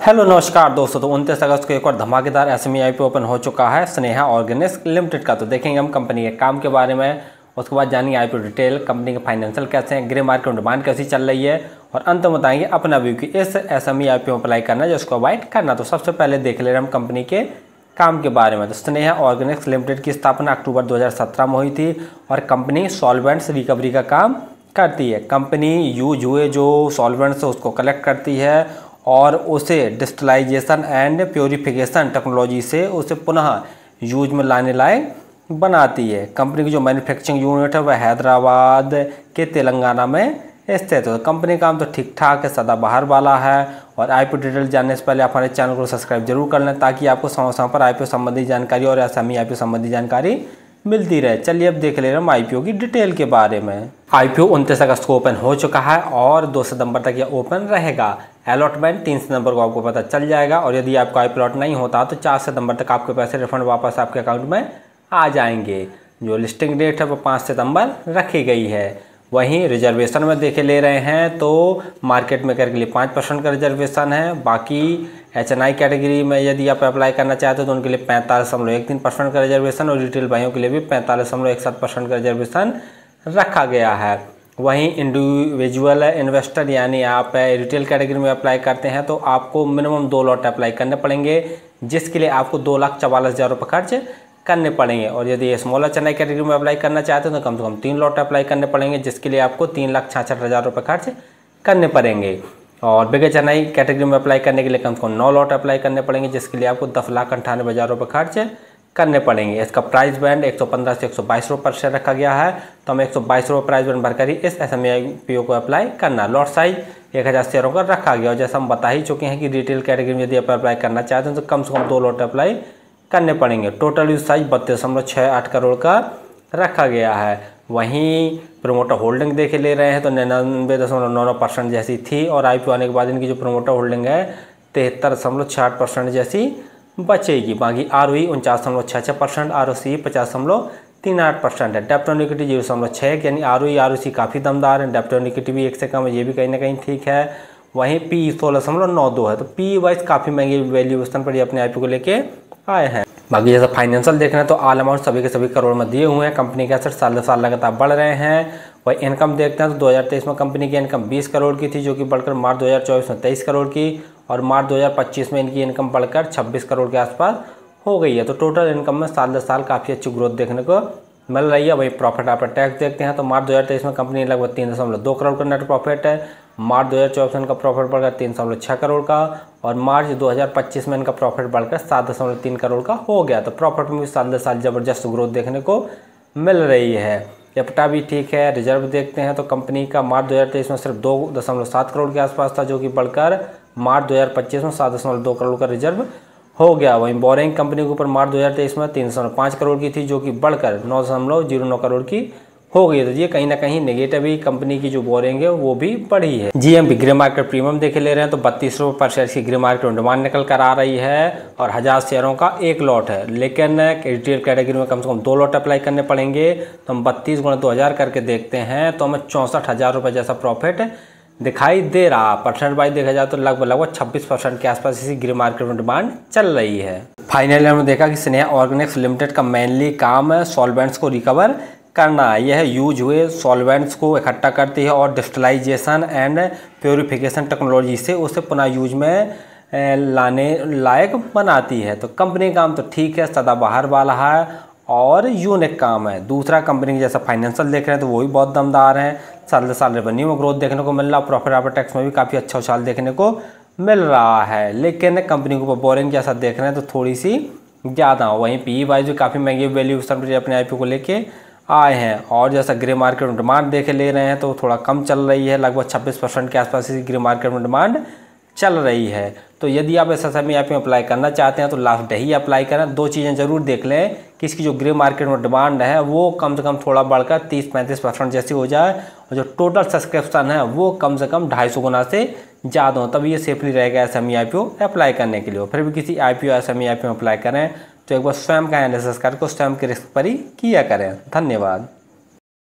Hello नमस्कार दोस्तों। तो 29 अगस्त को एक और धमाकेदार एसएमई आईपीओ ओपन हो चुका है स्नेहा ऑर्गेनिक्स लिमिटेड का। तो देखेंगे हम कंपनी के काम के बारे में, उसके बाद जानेंगे आईपीओ डिटेल, कंपनी के फाइनेंशियल कैसे हैं, ग्रे मार्केट में डिमांड कैसी चल रही है, और अंत में बताएंगे अपना व्यू कि इस एसएमई आईपीओ अप्लाई करना है जिसको अवॉइड करना। तो सबसे पहले देख ले रहे हम कंपनी के काम के बारे में। तो स्नेहा ऑर्गेनिक्स लिमिटेड की स्थापना अक्टूबर 2017 में हुई थी और कंपनी सॉल्वेंट्स रिकवरी का काम करती है। कंपनी यूज हुए जो सॉल्वेंट्स है उसको कलेक्ट करती है और उसे डिस्टिलाइजेशन एंड प्योरीफिकेशन टेक्नोलॉजी से उसे पुनः यूज में लाने लायक बनाती है। कंपनी की जो मैन्युफैक्चरिंग यूनिट है वह हैदराबाद के तेलंगाना में स्थित है। तो कंपनी का काम तो ठीक ठाक है, सदाबहार वाला है। और आईपीओ डिटेल जानने से पहले आप हमारे चैनल को सब्सक्राइब जरूर कर लें ताकि आपको समय समय पर आईपीओ संबंधी जानकारी और एसएमई आईपीओ संबंधी जानकारी मिलती रहे। चलिए अब देख ले रहे हम आईपीओ की डिटेल के बारे में। आईपीओ 29 अगस्त को ओपन हो चुका है और 2 सितंबर तक यह ओपन रहेगा। अलॉटमेंट 3 सितंबर को आपको पता चल जाएगा और यदि आपको आईपीओ अलॉट नहीं होता तो 4 सितंबर तक आपके पैसे रिफंड वापस आपके अकाउंट में आ जाएंगे। जो लिस्टिंग डेट है वो 5 सितंबर रखी गई है। वहीं रिजर्वेशन में देखे ले रहे हैं तो मार्केट मेकर के लिए 5% का रिजर्वेशन है। बाकी एचएनआई कैटेगरी में यदि आप अप्लाई करना चाहते हो तो उनके लिए 45.13% का रिजर्वेशन और रिटेल भाइयों के लिए भी 45.17% का रिजर्वेशन रखा गया है। वहीं इंडिविजुअल इन्वेस्टर यानी आप रिटेल कैटेगरी में अप्लाई करते हैं तो आपको मिनिमम 2 लॉट अप्लाई करने पड़ेंगे जिसके लिए आपको 2,44,000 रुपये खर्च करने पड़ेंगे। और यदि स्मॉलर चेन्नई कैटेगरी में अप्लाई करना चाहते हैं तो कम से कम 3 लॉट अप्लाई करने पड़ेंगे जिसके लिए आपको 3,66,000 रुपये खर्च करने पड़ेंगे। और बिगर चेन्नई कैटेगरी में अप्लाई करने के लिए कम से कम 9 लॉट अप्लाई करने पड़ेंगे जिसके लिए आपको 10,98,000 रुपये खर्च करने पड़ेंगे। इसका प्राइस बैंड 115 से 122 रुपये पर शेयर रखा गया है। तो हमें 122 रुपये प्राइस बैंड भरकर ही इस एसएमई आईपीओ को अप्लाई करना। लॉट साइज 1000 शेयरों का रखा गया और जैसा हम बता ही चुके हैं कि रिटेल कैटेगरी में यदि आप अप्लाई करना चाहते हैं तो कम से कम 2 लॉट अप्लाई करने पड़ेंगे। टोटल यूज साइज 32.68 करोड़ का रखा गया है। वहीं प्रोमोटर होल्डिंग देखे ले रहे हैं तो 99.99% जैसी थी और आईपीओ आने के बाद इनकी जो प्रोमोटर होल्डिंग है 73.68% जैसी बचेगी। बाकी आरओई 49.66%, आरओसी 50.38% है। डेप्ट ऑन इक्विटी 0.6 यानी आरओई आरओसी काफ़ी दमदार है। डेप्ट ऑन इक्विटी भी 1 से कम है, ये भी कहीं ना कहीं ठीक है। वहीं पी 16.92 है। तो पी वाइज काफ़ी महंगी वैल्यूएशन पर ये अपने आईपीओ को लेके आए हैं। बाकी जैसा फाइनेंशियल देख रहे हैं तो ऑल अमाउंट सभी के सभी करोड़ में दिए हुए हैं। कंपनी के एसेट साल साल लगातार बढ़ रहे हैं। वही इनकम देखते हैं तो 2023 में कंपनी की इनकम 20 करोड़ की थी जो कि बढ़कर मार्च 2024 में 23 करोड़ की और मार्च 2025 में इनकी इनकम बढ़कर 26 करोड़ के आसपास हो गई है। तो टोटल इनकम में साल दर साल काफ़ी अच्छी ग्रोथ देखने को मिल रही है। वही प्रॉफिट आफ्टर टैक्स देखते हैं तो मार्च 2023 में कंपनी लगभग 3.2 करोड़ का नेट प्रॉफिट है। मार्च 2024 में इनका प्रॉफिट बढ़कर 3.6 करोड़ का और मार्च 2025 में इनका प्रॉफिट बढ़कर 7.3 करोड़ का हो गया। तो प्रॉफिट में भी साल दर साल ज़बरदस्त ग्रोथ देखने को मिल रही है। एप्टा भी ठीक है। रिजर्व देखते हैं तो कंपनी का मार्च 2023 में सिर्फ 2.7 करोड़ के आसपास था जो कि बढ़कर मार्च 2025 में 7.2 करोड़ का रिजर्व हो गया। वहीं बोरिंग कंपनी के ऊपर मार्च 2023 में 3.5 करोड़ की थी जो कि बढ़कर 9.09 करोड़ की हो गई। तो ये कहीं ना कहीं नेगेटिव ही कंपनी की जो बोरिंग है वो भी बढ़ी है। जीएमपी ग्रे मार्केट प्रीमियम देखे ले रहे हैं तो 32 रुपये पर शेयर की ग्रे मार्केट में डिमांड निकल कर आ रही है और 1000 शेयरों का 1 लॉट है। लेकिन रिटेल कैटेगरी में कम से कम 2 लॉट अप्लाई करने पड़ेंगे। तो हम 32 × 2000 करके देखते हैं तो हमें 64,000 रुपये जैसा प्रॉफिट दिखाई दे रहा। परसेंट वाइज देखा जाए तो लगभग 26% के आसपास इसी ग्रे मार्केट में डिमांड चल रही है। फाइनली हमने देखा कि स्नेहा ऑर्गेनिक्स लिमिटेड का मेनली काम है सॉल्वेंट्स को रिकवर करना। यह यूज हुए सॉल्वेंट्स को इकट्ठा करती है और डिस्टिलाइजेशन एंड प्योरीफिकेशन टेक्नोलॉजी से उसे पुनः यूज में लाने लायक बनाती है। तो कंपनी काम तो ठीक है, सदाबहार वाला है और यूनिक काम है। दूसरा कंपनी के जैसा फाइनेंशियल देख रहे हैं तो वो भी बहुत दमदार है। साल दर साल रेवेन्यू में ग्रोथ देखने को मिल रहा है। प्रॉफिट आफ्टर टैक्स में भी काफ़ी अच्छा उछाल देखने को मिल रहा है। लेकिन कंपनी के ऊपर बोरिंग जैसा देख रहे हैं तो थोड़ी सी ज़्यादा। वहीं पी वाइज भी काफ़ी महंगी वैल्यूएशन पर अपने आईपीओ को लेके आए हैं। और जैसा ग्रे मार्केट में डिमांड देखे ले रहे हैं तो थोड़ा कम चल रही है। लगभग 26% के आसपास इसी ग्रे मार्केट में डिमांड चल रही है। तो यदि आप इस एसएमई आईपीओ में अप्लाई करना चाहते हैं तो लास्ट डे ही अप्लाई करें। 2 चीज़ें ज़रूर देख लें कि इसकी जो ग्रे मार्केट में डिमांड है वो कम से कम थोड़ा बढ़कर 30-35% जैसी हो जाए और जो टोटल सब्सक्रिप्शन है वो कम से कम 250 गुना से ज़्यादा हो, तब ये सेफली रहेगा एसएमई आईपीओ अप्लाई करने के लिए। फिर भी किसी आईपीओ एसएमई आईपीओ में अप्लाई करें तो एक बार स्वयं का एनालिसिस करके स्वयं के रिस्क पर ही किया करें। धन्यवाद।